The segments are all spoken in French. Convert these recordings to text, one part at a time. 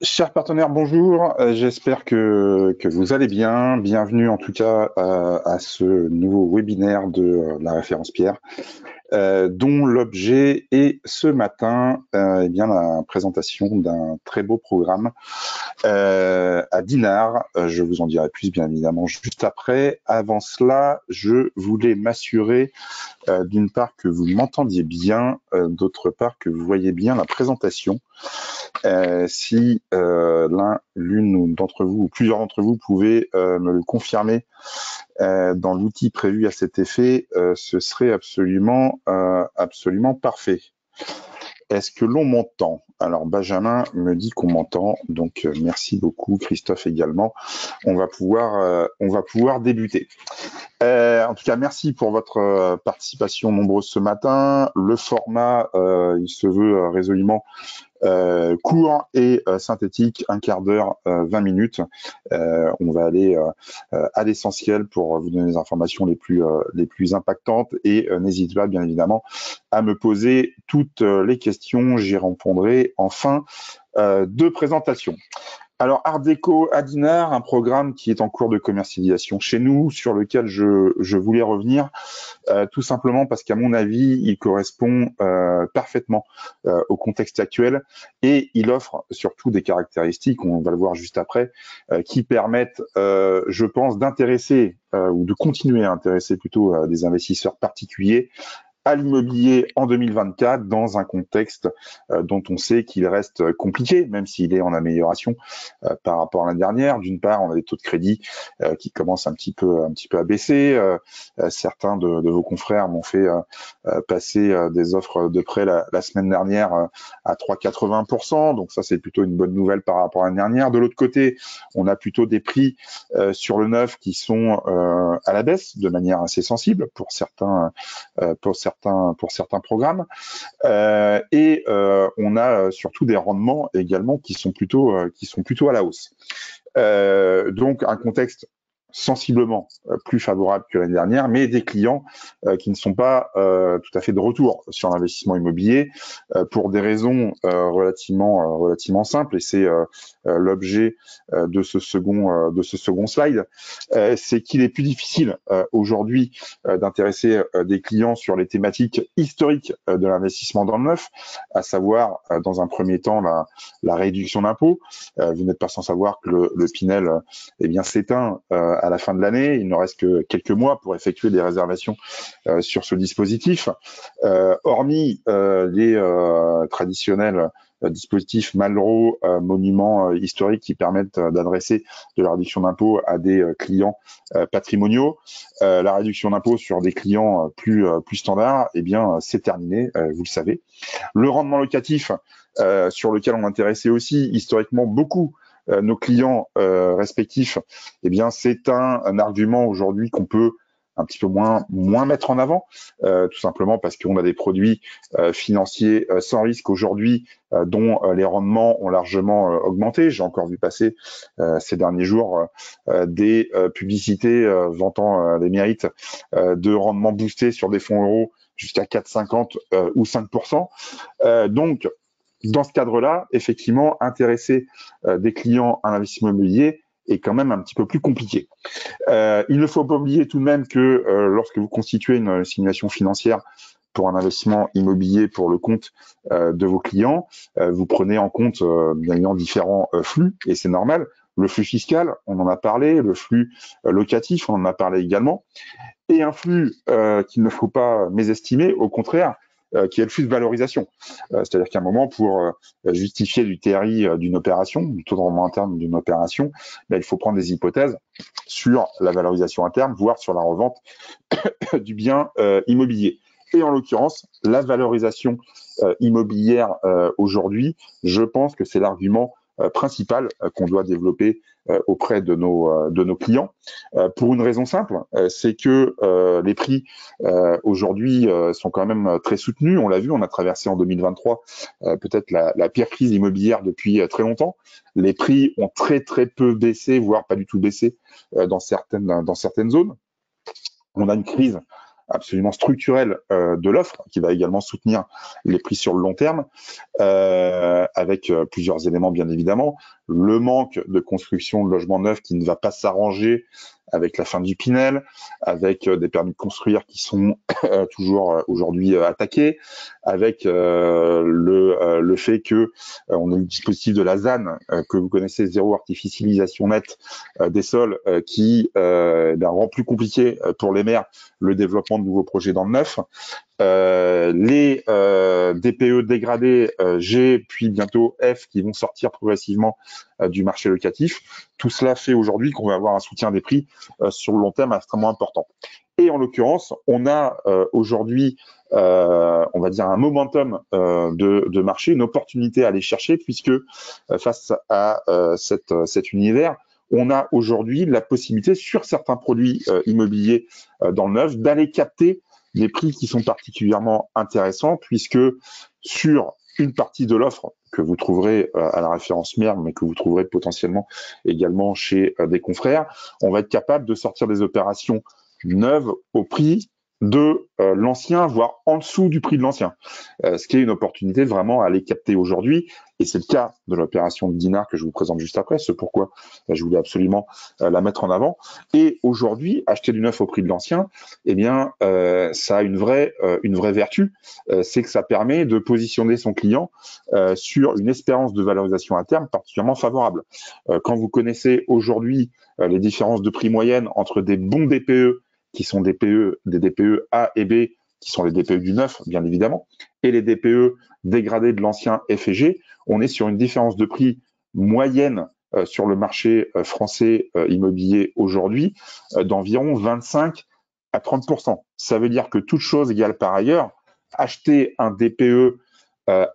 Chers partenaires, bonjour. J'espère que vous allez bien. Bienvenue en tout cas à ce nouveau webinaire de la référence Pierre, dont l'objet est ce matin eh bien, la présentation d'un très beau programme à Dinard. Je vous en dirai plus bien évidemment juste après. Avant cela, je voulais m'assurer d'une part que vous m'entendiez bien, d'autre part que vous voyez bien la présentation. Si l'une d'entre vous ou plusieurs d'entre vous pouvez me le confirmer dans l'outil prévu à cet effet, ce serait absolument parfait. Est-ce que l'on m'entend? Alors Benjamin me dit qu'on m'entend, donc merci beaucoup, Christophe également. On va pouvoir débuter. En tout cas, merci pour votre participation nombreuse ce matin. Le format, il se veut résolument court et synthétique, un quart d'heure, 20 minutes. On va aller à l'essentiel pour vous donner les informations les plus impactantes et n'hésitez pas bien évidemment à me poser toutes les questions, j'y répondrai en fin de présentation. Alors, Art Déco à Dinard, un programme qui est en cours de commercialisation chez nous, sur lequel je voulais revenir, tout simplement parce qu'à mon avis, il correspond parfaitement au contexte actuel et il offre surtout des caractéristiques, on va le voir juste après, qui permettent, je pense, d'intéresser ou de continuer à intéresser plutôt des investisseurs particuliers à l'immobilier en 2024 dans un contexte dont on sait qu'il reste compliqué, même s'il est en amélioration par rapport à l'année dernière. D'une part, on a des taux de crédit qui commencent un petit peu à baisser. Certains de vos confrères m'ont fait passer des offres de prêt la semaine dernière à 3,80%. Donc ça, c'est plutôt une bonne nouvelle par rapport à l'année dernière. De l'autre côté, on a plutôt des prix sur le neuf qui sont à la baisse de manière assez sensible pour certains programmes. Et on a surtout des rendements également qui sont plutôt à la hausse. Donc un contexte sensiblement plus favorable que l'année dernière, mais des clients qui ne sont pas tout à fait de retour sur l'investissement immobilier pour des raisons relativement simples, et c'est l'objet de ce second slide. C'est qu'il est plus difficile aujourd'hui d'intéresser des clients sur les thématiques historiques de l'investissement dans le neuf, à savoir dans un premier temps la réduction d'impôts. Vous n'êtes pas sans savoir que le Pinel s'éteint à la fin de l'année. Il ne reste que quelques mois pour effectuer des réservations sur ce dispositif. Hormis les traditionnels dispositifs Malraux, monuments historiques qui permettent d'adresser de la réduction d'impôt à des clients patrimoniaux. La réduction d'impôt sur des clients plus standards, c'est terminé, vous le savez. Le rendement locatif, sur lequel on intéressait aussi historiquement beaucoup nos clients respectifs, c'est un argument aujourd'hui qu'on peut un petit peu moins mettre en avant, tout simplement parce qu'on a des produits financiers sans risque aujourd'hui dont les rendements ont largement augmenté. J'ai encore vu passer ces derniers jours des publicités vantant les mérites de rendements boostés sur des fonds euros jusqu'à 4,50 ou 5%. Donc, dans ce cadre-là, effectivement, intéresser des clients à l'investissement immobilier est quand même un petit peu plus compliqué. Il ne faut pas oublier tout de même que lorsque vous constituez une simulation financière pour un investissement immobilier pour le compte de vos clients, vous prenez en compte bien évidemment différents flux, et c'est normal. Le flux fiscal, on en a parlé, le flux locatif, on en a parlé également, et un flux qu'il ne faut pas mésestimer, au contraire, qui est le flux de valorisation. C'est-à-dire qu'à un moment, pour justifier du TRI d'une opération, du taux de rendement interne d'une opération, il faut prendre des hypothèses sur la valorisation interne, voire sur la revente du bien immobilier. Et en l'occurrence, la valorisation immobilière aujourd'hui, je pense que c'est l'argument principal qu'on doit développer auprès de nos clients, pour une raison simple, c'est que les prix aujourd'hui sont quand même très soutenus. On l'a vu, on a traversé en 2023 peut-être la pire crise immobilière depuis très longtemps. Les prix ont très peu baissé, voire pas du tout baissé dans certaines zones. On a une crise absolument structurel de l'offre, qui va également soutenir les prix sur le long terme, avec plusieurs éléments bien évidemment. Le manque de construction de logements neufs qui ne va pas s'arranger avec la fin du Pinel, avec des permis de construire qui sont toujours aujourd'hui attaqués, avec le fait que on a le dispositif de la ZAN que vous connaissez, zéro artificialisation nette des sols, qui rend plus compliqué pour les maires le développement de nouveaux projets dans le neuf. Les DPE dégradés G puis bientôt F qui vont sortir progressivement du marché locatif. Tout cela fait aujourd'hui qu'on va avoir un soutien des prix sur le long terme extrêmement important. Et en l'occurrence, on a aujourd'hui, on va dire, un momentum de marché, une opportunité à aller chercher, puisque face à cet univers, on a aujourd'hui la possibilité, sur certains produits immobiliers dans le neuf, d'aller capter des prix qui sont particulièrement intéressants, puisque sur une partie de l'offre que vous trouverez à la référence MERM, mais que vous trouverez potentiellement également chez des confrères, on va être capable de sortir des opérations neuves au prix de l'ancien, voire en dessous du prix de l'ancien, ce qui est une opportunité vraiment à aller capter aujourd'hui, et c'est le cas de l'opération de Dinard que je vous présente juste après, c'est pourquoi je voulais absolument la mettre en avant. Et aujourd'hui, acheter du neuf au prix de l'ancien, eh bien, ça a une vraie vertu, c'est que ça permet de positionner son client sur une espérance de valorisation à terme particulièrement favorable. Quand vous connaissez aujourd'hui les différences de prix moyennes entre des bons DPE qui sont des DPE A et B, qui sont les DPE du neuf, bien évidemment, et les DPE dégradés de l'ancien F et G, on est sur une différence de prix moyenne sur le marché français immobilier aujourd'hui d'environ 25 à 30%. Ça veut dire que toute chose égale par ailleurs, acheter un DPE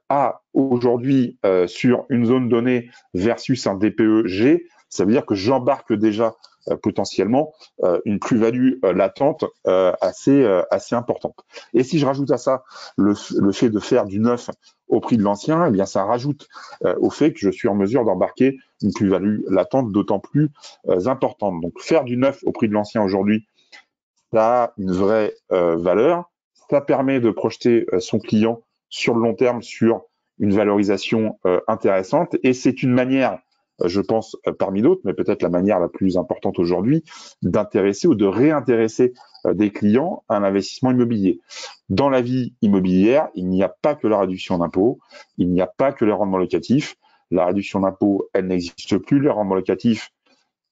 A aujourd'hui sur une zone donnée versus un DPE G, ça veut dire que j'embarque déjà potentiellement une plus-value latente assez importante. Et si je rajoute à ça le fait de faire du neuf au prix de l'ancien, eh bien ça rajoute au fait que je suis en mesure d'embarquer une plus-value latente d'autant plus importante. Donc faire du neuf au prix de l'ancien aujourd'hui, ça a une vraie valeur. Ça permet de projeter son client sur le long terme sur une valorisation intéressante, et c'est une manière, je pense, parmi d'autres, mais peut-être la manière la plus importante aujourd'hui, d'intéresser ou de réintéresser des clients à un investissement immobilier. Dans la vie immobilière, il n'y a pas que la réduction d'impôts, il n'y a pas que les rendements locatifs. La réduction d'impôts, elle n'existe plus. Les rendements locatifs,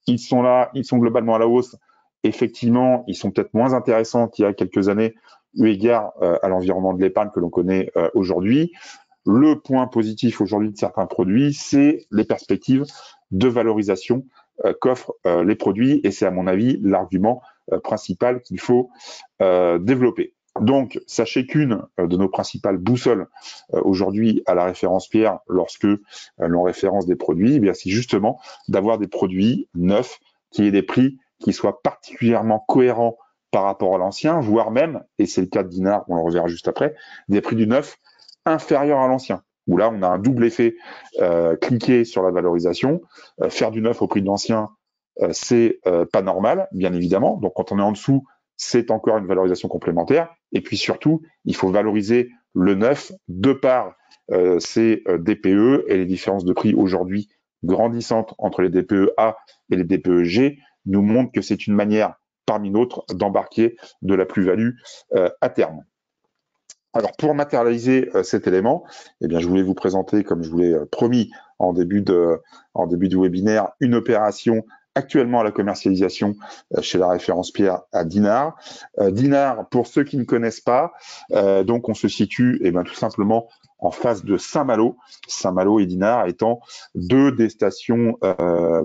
ils sont là, ils sont globalement à la hausse. Effectivement, ils sont peut-être moins intéressants qu'il y a quelques années, eu égard à l'environnement de l'épargne que l'on connaît aujourd'hui. Le point positif aujourd'hui de certains produits, c'est les perspectives de valorisation qu'offrent les produits, et c'est à mon avis l'argument principal qu'il faut développer. Donc, sachez qu'une de nos principales boussoles aujourd'hui à la référence Pierre, lorsque l'on référence des produits, eh bien, c'est justement d'avoir des produits neufs qui aient des prix qui soient particulièrement cohérents par rapport à l'ancien, voire même, et c'est le cas de Dinard, on le reverra juste après, des prix du neuf inférieurs à l'ancien, où là on a un double effet cliqué sur la valorisation. Faire du neuf au prix de l'ancien, c'est pas normal, bien évidemment. Donc quand on est en dessous, c'est encore une valorisation complémentaire. Et puis surtout, il faut valoriser le neuf de par ces DPE, et les différences de prix aujourd'hui grandissantes entre les DPE A et les DPE G nous montrent que c'est une manière parmi d'autres d'embarquer de la plus-value à terme. Alors, pour matérialiser cet élément, eh bien, je voulais vous présenter, comme je vous l'ai promis en début du webinaire, une opération actuellement à la commercialisation chez la référence Pierre à Dinard. Dinard, pour ceux qui ne connaissent pas, donc on se situe tout simplement en face de Saint-Malo. Saint-Malo et Dinard étant deux des stations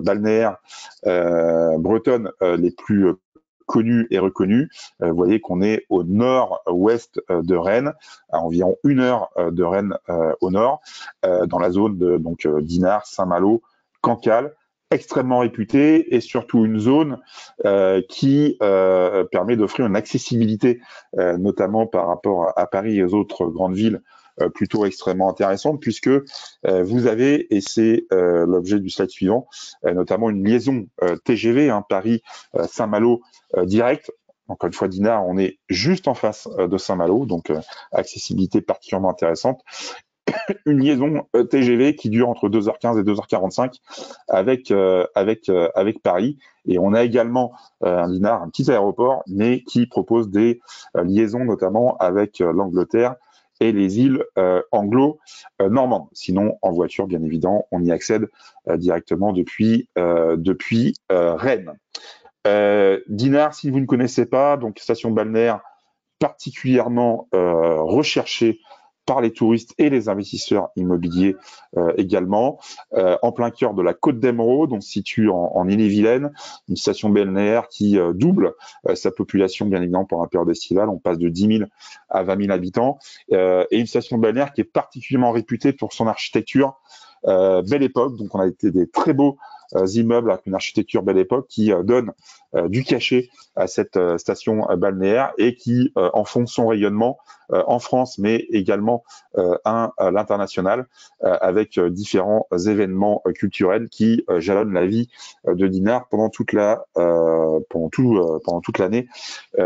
balnéaires bretonnes les plus connu et reconnu. Vous voyez qu'on est au nord-ouest de Rennes, à environ 1 heure de Rennes au nord, dans la zone de Dinard, Saint-Malo, Cancale, extrêmement réputée, et surtout une zone qui permet d'offrir une accessibilité, notamment par rapport à Paris et aux autres grandes villes, plutôt extrêmement intéressante, puisque vous avez, et c'est l'objet du slide suivant, notamment une liaison TGV, Paris-Saint-Malo direct, Encore une fois, Dinard, on est juste en face de Saint-Malo, donc accessibilité particulièrement intéressante. Une liaison TGV qui dure entre 2h15 et 2h45 avec Paris. Et on a également un Dinard, un petit aéroport, mais qui propose des liaisons notamment avec l'Angleterre et les îles anglo-normandes. Sinon, en voiture, bien évidemment, on y accède directement depuis Rennes. Dinard, si vous ne connaissez pas, donc station balnéaire particulièrement recherchée par les touristes et les investisseurs immobiliers également, en plein cœur de la Côte d'Emeraude, on se situe en Ille-et-Vilaine, une station balnéaire qui double sa population bien évidemment pendant la période estivale, on passe de 10 000 à 20 000 habitants, et une station balnéaire qui est particulièrement réputée pour son architecture belle époque, donc on a été des très beaux immeubles avec une architecture belle époque qui donne du cachet à cette station balnéaire et qui en font son rayonnement en France, mais également à l'international, avec différents événements culturels qui jalonnent la vie de Dinard pendant toute l'année,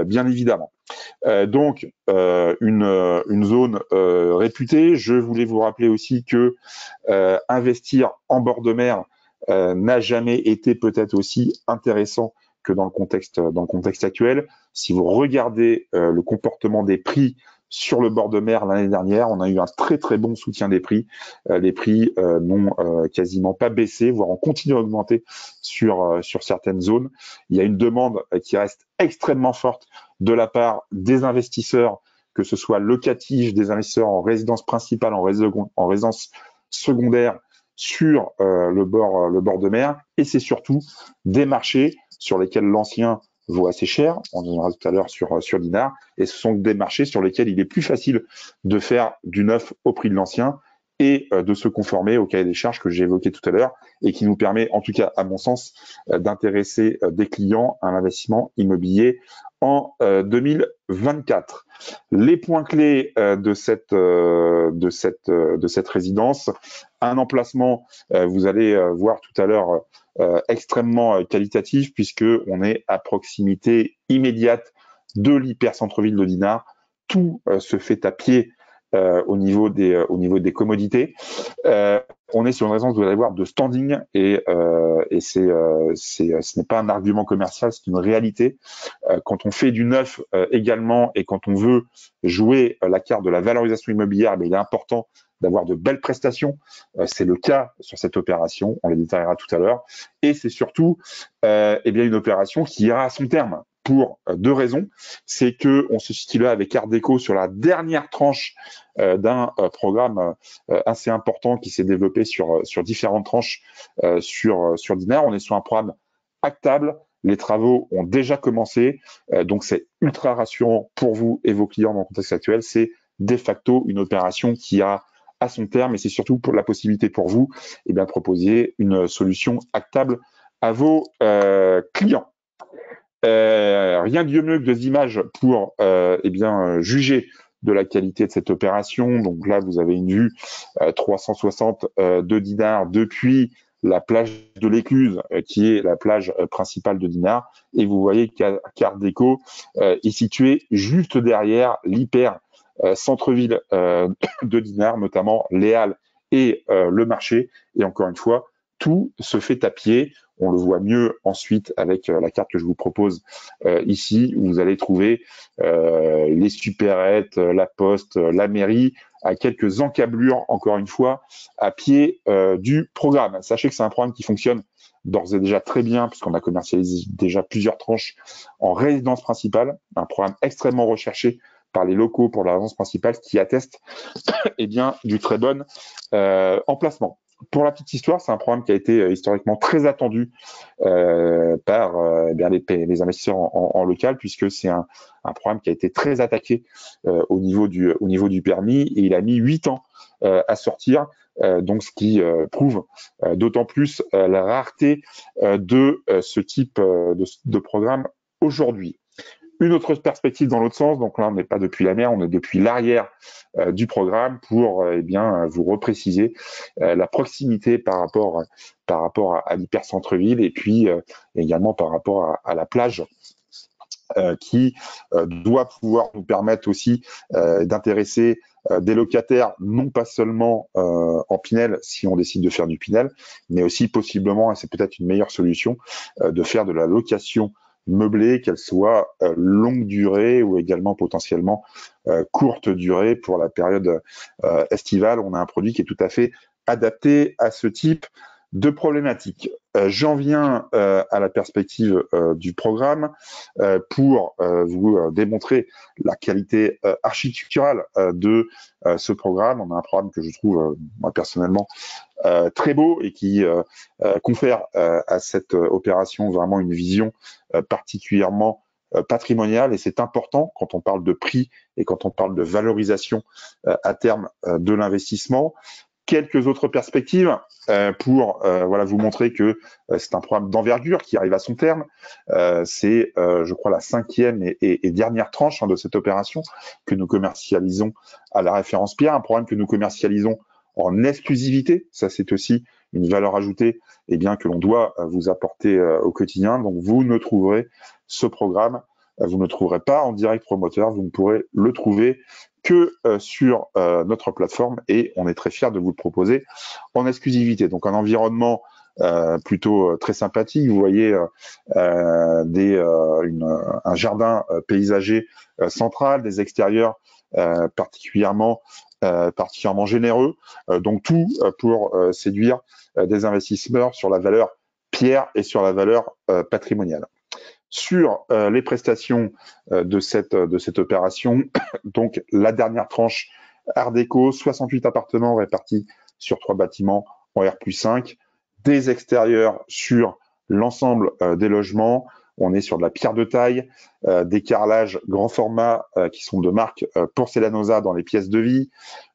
bien évidemment. Donc, une zone réputée. Je voulais vous rappeler aussi que investir en bord de mer n'a jamais été peut-être aussi intéressant que dans le contexte actuel. Si vous regardez le comportement des prix sur le bord de mer l'année dernière, on a eu un très très bon soutien des prix. Les prix n'ont quasiment pas baissé, voire ont continué à augmenter sur certaines zones. Il y a une demande qui reste extrêmement forte de la part des investisseurs, que ce soit locatifs, des investisseurs en résidence principale, en résidence secondaire, sur le bord de mer, et c'est surtout des marchés sur lesquels l'ancien vaut assez cher, on en aura tout à l'heure sur Dinard, et ce sont des marchés sur lesquels il est plus facile de faire du neuf au prix de l'ancien et de se conformer au cahier des charges que j'ai évoqué tout à l'heure et qui nous permet, en tout cas à mon sens, d'intéresser des clients à un investissement immobilier en 2024. Les points clés de cette résidence, un emplacement, vous allez voir tout à l'heure, extrêmement qualitatif puisque on est à proximité immédiate de l'hyper-centre-ville de Dinard. Tout se fait à pied au niveau des commodités. On est sur une résidence, vous allez voir, de standing et ce n'est pas un argument commercial, c'est une réalité. Quand on fait du neuf également et quand on veut jouer la carte de la valorisation immobilière, il est important d'avoir de belles prestations. C'est le cas sur cette opération, on les détaillera tout à l'heure. Et c'est surtout une opération qui ira à son terme pour deux raisons. C'est qu'on se situe là avec Art Déco sur la dernière tranche d'un programme assez important qui s'est développé sur différentes tranches sur Dinard. On est sur un programme actable. Les travaux ont déjà commencé, donc c'est ultra rassurant pour vous et vos clients dans le contexte actuel. C'est de facto une opération qui a à son terme, et c'est surtout pour la possibilité pour vous de proposer une solution actable à vos clients. Rien de mieux que des images pour juger de la qualité de cette opération. Donc là, vous avez une vue 360 de Dinard depuis la plage de l'Écluse, qui est la plage principale de Dinard, et vous voyez qu'Art Déco est situé juste derrière l'hyper centre-ville de Dinard, notamment les Halles et le marché. Et encore une fois, tout se fait à pied. On le voit mieux ensuite avec la carte que je vous propose ici, où vous allez trouver les supérettes, la poste, la mairie, à quelques encablures, encore une fois, à pied du programme. Sachez que c'est un programme qui fonctionne d'ores et déjà très bien, puisqu'on a commercialisé déjà plusieurs tranches en résidence principale, un programme extrêmement recherché par les locaux pour la résidence principale, qui atteste du très bon emplacement. Pour la petite histoire, c'est un programme qui a été historiquement très attendu par les investisseurs en local, puisque c'est un programme qui a été très attaqué au niveau du permis, et il a mis 8 ans à sortir, donc ce qui prouve d'autant plus la rareté de ce type de programme aujourd'hui. Une autre perspective dans l'autre sens, donc là on n'est pas depuis la mer, on est depuis l'arrière du programme pour vous repréciser la proximité par rapport à l'hyper centre-ville, et puis également par rapport à la plage qui doit pouvoir nous permettre aussi d'intéresser des locataires, non pas seulement en Pinel, si on décide de faire du Pinel, mais aussi possiblement, et c'est peut-être une meilleure solution, de faire de la location meublée, qu'elle soit longue durée ou également potentiellement courte durée pour la période estivale. On a un produit qui est tout à fait adapté à ce type de problématiques. J'en viens à la perspective du programme pour vous démontrer la qualité architecturale de ce programme. On a un programme que je trouve, moi personnellement, très beau et qui confère à cette opération vraiment une vision particulièrement patrimoniale, et c'est important quand on parle de prix et quand on parle de valorisation à terme de l'investissement. Quelques autres perspectives pour voilà, vous montrer que c'est un programme d'envergure qui arrive à son terme. C'est, je crois, la 5e et dernière tranche de cette opération que nous commercialisons à la référence Pierre, un programme que nous commercialisons en exclusivité. Ça, c'est aussi une valeur ajoutée bien, que l'on doit vous apporter au quotidien. Donc, vous ne trouverez ce programme, vous ne trouverez pas en direct promoteur, vous ne pourrez le trouver que sur notre plateforme, et on est très fiers de vous le proposer en exclusivité. Donc un environnement plutôt très sympathique. Vous voyez un jardin paysager central, des extérieurs particulièrement généreux. Donc tout pour séduire des investisseurs sur la valeur pierre et sur la valeur patrimoniale. Sur les prestations de cette opération, donc la dernière tranche Art déco, 68 appartements répartis sur 3 bâtiments en R+5, des extérieurs sur l'ensemble des logements. On est sur de la pierre de taille, des carrelages grand format qui sont de marque Porcelanosa dans les pièces de vie,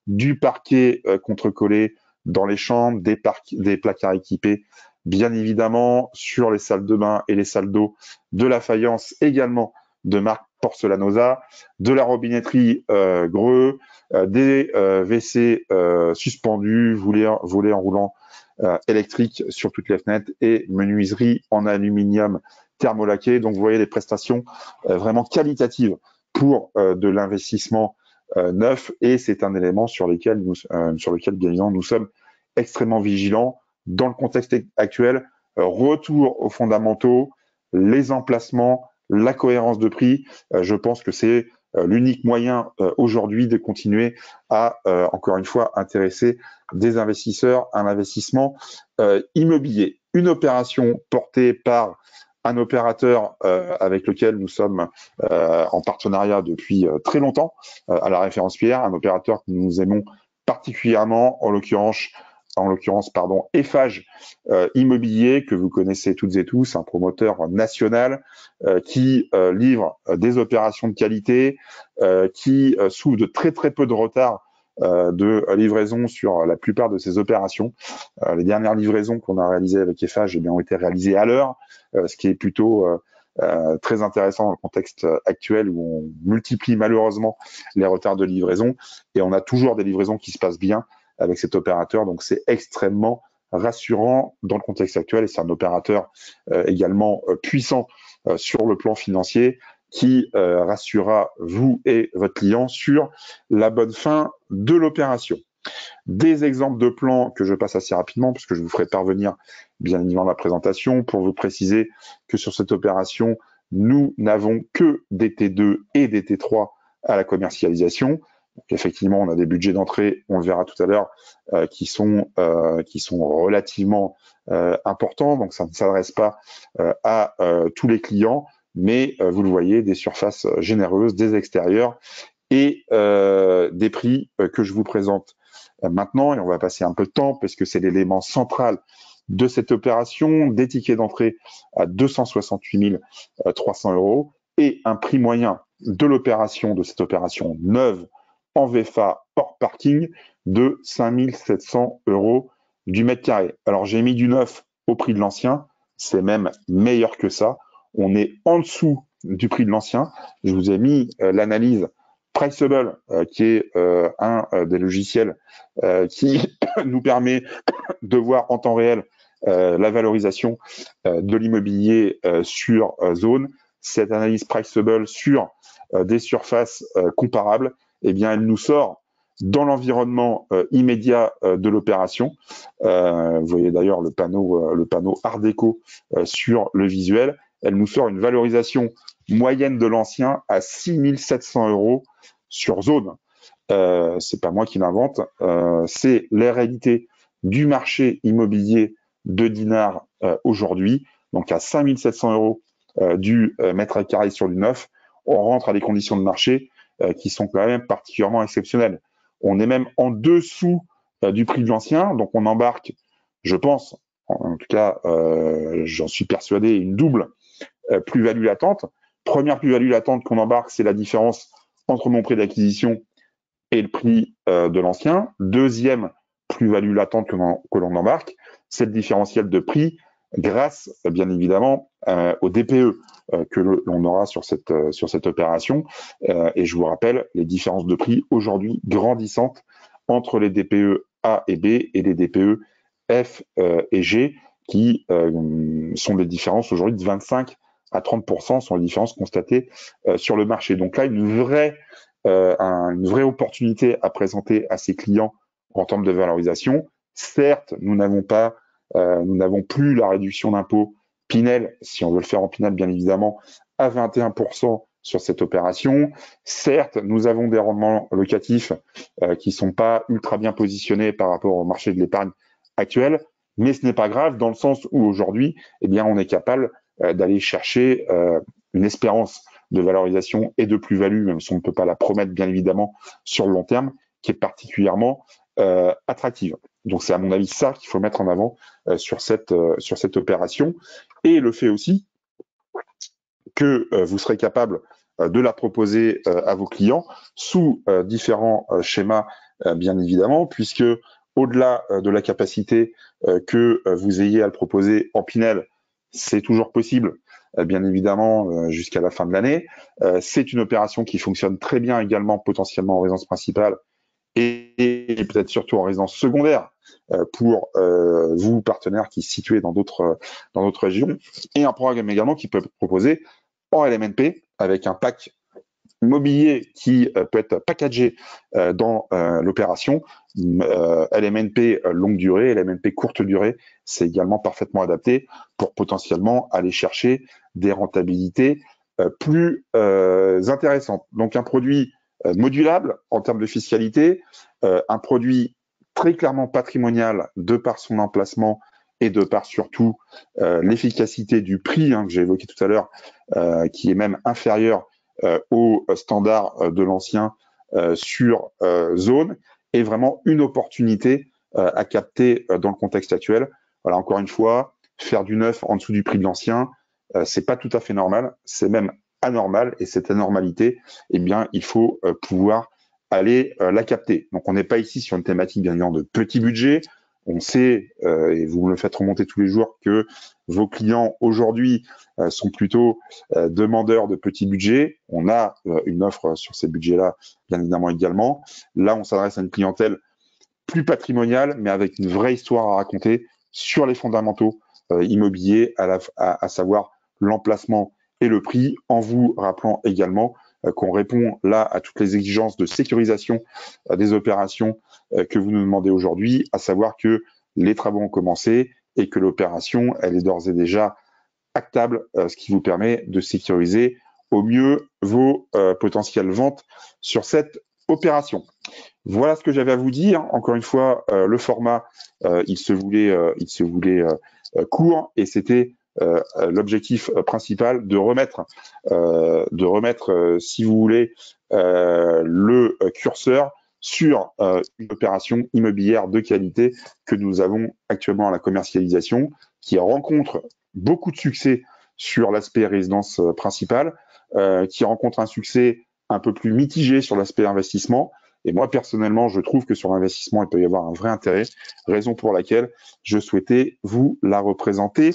du parquet contrecollé dans les chambres, des placards équipés bien évidemment sur les salles de bain et les salles d'eau, de la faïence également de marque Porcelanosa, de la robinetterie Greux, des WC suspendus, volets en roulant électrique sur toutes les fenêtres et menuiserie en aluminium thermolaqué. Donc vous voyez les prestations vraiment qualitatives pour de l'investissement neuf, et c'est un élément sur lequel bien évidemment nous sommes extrêmement vigilants. Dans le contexte actuel, retour aux fondamentaux, les emplacements, la cohérence de prix. Je pense que c'est l'unique moyen aujourd'hui de continuer à, encore une fois, intéresser des investisseurs à un investissement immobilier. Une opération portée par un opérateur avec lequel nous sommes en partenariat depuis très longtemps, à la référence Pierre, un opérateur que nous aimons particulièrement, en l'occurrence, Eiffage Immobilier, que vous connaissez toutes et tous, un promoteur national qui livre des opérations de qualité, qui souffre de très très peu de retard de livraison sur la plupart de ces opérations. Les dernières livraisons qu'on a réalisées avec Eiffage ont été réalisées à l'heure, ce qui est plutôt très intéressant dans le contexte actuel où on multiplie malheureusement les retards de livraison, et on a toujours des livraisons qui se passent bien avec cet opérateur. Donc c'est extrêmement rassurant dans le contexte actuel, et c'est un opérateur également puissant sur le plan financier qui rassurera vous et votre client sur la bonne fin de l'opération. Des exemples de plans que je passe assez rapidement, parce que je vous ferai parvenir bien évidemment la présentation, pour vous préciser que sur cette opération, nous n'avons que des T2 et des T3 à la commercialisation. Donc, effectivement, on a des budgets d'entrée, on le verra tout à l'heure, qui sont relativement importants. Donc, ça ne s'adresse pas à tous les clients, mais vous le voyez, des surfaces généreuses, des extérieurs et des prix que je vous présente maintenant. Et on va passer un peu de temps parce que c'est l'élément central de cette opération. Des tickets d'entrée à 268 300 € et un prix moyen de l'opération, de cette opération neuve en VFA hors parking, de 5 700 € du mètre carré. Alors j'ai mis du neuf au prix de l'ancien, c'est même meilleur que ça. On est en dessous du prix de l'ancien. Je vous ai mis l'analyse Priceable, qui est un des logiciels qui nous permet de voir en temps réel la valorisation de l'immobilier sur zone. cette analyse priceable sur des surfaces comparables, eh bien, elle nous sort dans l'environnement immédiat de l'opération. Vous voyez d'ailleurs le panneau Art déco sur le visuel. Elle nous sort une valorisation moyenne de l'ancien à 6 700 € sur zone. C'est pas moi qui l'invente, c'est la réalité du marché immobilier de Dinard aujourd'hui. Donc à 5 700 € du mètre carré sur du neuf, on rentre à des conditions de marché qui sont quand même particulièrement exceptionnelles. On est même en dessous du prix de l'ancien, donc on embarque, je pense, en tout cas, j'en suis persuadé, une double plus-value latente. Première plus-value latente qu'on embarque, c'est la différence entre mon prix d'acquisition et le prix de l'ancien. Deuxième plus-value latente que l'on embarque, c'est le différentiel de prix grâce, bien évidemment, au DPE que l'on aura sur cette opération. Et je vous rappelle les différences de prix aujourd'hui grandissantes entre les DPE A et B et les DPE F et G, qui sont des différences aujourd'hui de 25 à 30%, sont les différences constatées sur le marché. Donc là, une vraie opportunité à présenter à ses clients en termes de valorisation. Certes, nous n'avons plus la réduction d'impôt Pinel, si on veut le faire en Pinel, bien évidemment, à 21% sur cette opération. Certes, nous avons des rendements locatifs qui sont pas ultra bien positionnés par rapport au marché de l'épargne actuel, mais ce n'est pas grave dans le sens où aujourd'hui, eh bien, on est capable d'aller chercher une espérance de valorisation et de plus-value, même si on ne peut pas la promettre, bien évidemment, sur le long terme, qui est particulièrement attractive. Donc, c'est à mon avis ça qu'il faut mettre en avant sur cette opération. Et le fait aussi que vous serez capable de la proposer à vos clients sous différents schémas, bien évidemment, puisque au-delà de la capacité que vous ayez à le proposer en Pinel, c'est toujours possible, bien évidemment, jusqu'à la fin de l'année. C'est une opération qui fonctionne très bien également potentiellement en résidence principale et peut-être surtout en résidence secondaire pour vous, partenaires qui se situez dans d'autres régions. Et un programme également qui peut être proposé en LMNP avec un pack immobilier qui peut être packagé dans l'opération. LMNP longue durée, LMNP courte durée, c'est également parfaitement adapté pour potentiellement aller chercher des rentabilités plus intéressantes. Donc un produit modulable en termes de fiscalité, un produit très clairement patrimonial de par son emplacement et de par surtout l'efficacité du prix que j'ai évoqué tout à l'heure, qui est même inférieur au standard de l'ancien sur zone, est vraiment une opportunité à capter dans le contexte actuel. Voilà, encore une fois, faire du neuf en dessous du prix de l'ancien, c'est pas tout à fait normal, c'est même anormal, et cette anormalité, eh bien, il faut pouvoir aller la capter. Donc, on n'est pas ici sur une thématique bien évidemment de petit budget. On sait, et vous me le faites remonter tous les jours, que vos clients aujourd'hui sont plutôt demandeurs de petits budgets. On a une offre sur ces budgets-là, bien évidemment également. Là, on s'adresse à une clientèle plus patrimoniale, mais avec une vraie histoire à raconter sur les fondamentaux immobiliers, à savoir l'emplacement et le prix, en vous rappelant également qu'on répond là à toutes les exigences de sécurisation des opérations que vous nous demandez aujourd'hui, à savoir que les travaux ont commencé et que l'opération, elle est d'ores et déjà actable, ce qui vous permet de sécuriser au mieux vos potentielles ventes sur cette opération. Voilà ce que j'avais à vous dire. Encore une fois, le format, il se voulait court, et c'était l'objectif principal de remettre, si vous voulez, le curseur sur une opération immobilière de qualité que nous avons actuellement à la commercialisation, qui rencontre beaucoup de succès sur l'aspect résidence principale, qui rencontre un succès un peu plus mitigé sur l'aspect investissement. Et moi, personnellement, je trouve que sur l'investissement, il peut y avoir un vrai intérêt, raison pour laquelle je souhaitais vous la représenter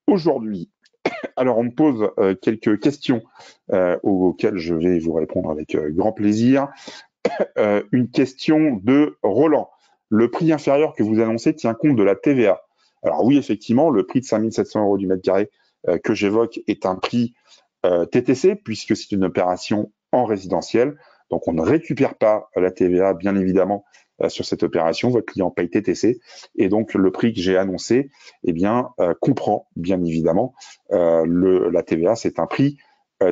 aujourd'hui. Alors, on me pose quelques questions auxquelles je vais vous répondre avec grand plaisir. Une question de Roland. Le prix inférieur que vous annoncez tient compte de la TVA. Alors oui, effectivement, le prix de 5 700 € du mètre carré que j'évoque est un prix TTC, puisque c'est une opération en résidentiel. Donc, on ne récupère pas la TVA, bien évidemment, sur cette opération. Votre client paye TTC. Et donc, le prix que j'ai annoncé, eh bien, comprend, bien évidemment, la TVA. C'est un prix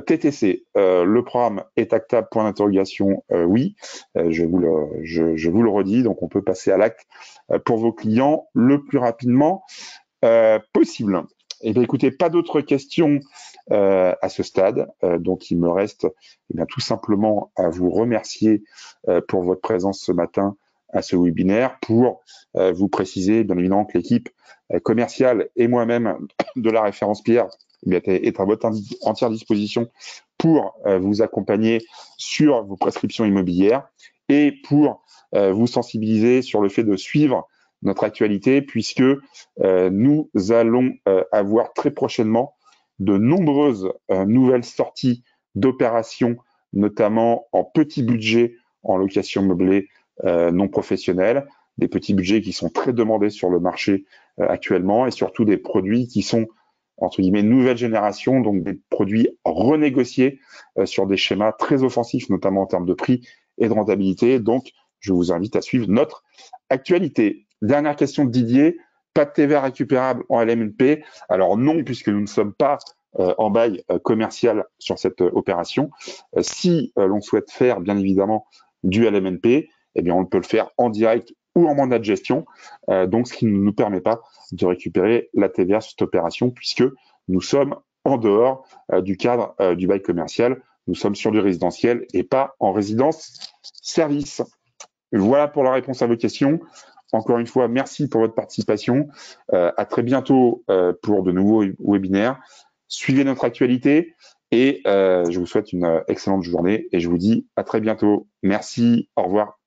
TTC. Le programme est actable, point d'interrogation, oui. Je vous le redis. Donc, on peut passer à l'acte pour vos clients le plus rapidement possible. Eh bien, écoutez, pas d'autres questions à ce stade. Donc, il me reste tout simplement à vous remercier pour votre présence ce matin à ce webinaire, pour vous préciser, bien évidemment, que l'équipe commerciale et moi-même de la référence Pierre est à votre entière disposition pour vous accompagner sur vos prescriptions immobilières et pour vous sensibiliser sur le fait de suivre notre actualité, puisque nous allons avoir très prochainement de nombreuses nouvelles sorties d'opérations, notamment en petit budget en location meublée non professionnelle, des petits budgets qui sont très demandés sur le marché actuellement, et surtout des produits qui sont entre guillemets nouvelle génération, donc des produits renégociés sur des schémas très offensifs, notamment en termes de prix et de rentabilité. Donc, je vous invite à suivre notre actualité. Dernière question de Didier. Pas de TVA récupérable en LMNP. Alors non, puisque nous ne sommes pas en bail commercial sur cette opération. Si l'on souhaite faire, bien évidemment, du LMNP, eh bien, on peut le faire en direct ou en mandat de gestion. Donc, ce qui ne nous permet pas de récupérer la TVA sur cette opération, puisque nous sommes en dehors du cadre du bail commercial. Nous sommes sur du résidentiel et pas en résidence-service. Voilà pour la réponse à vos questions. Encore une fois, merci pour votre participation. À très bientôt pour de nouveaux webinaires. Suivez notre actualité et je vous souhaite une excellente journée et je vous dis à très bientôt. Merci, au revoir.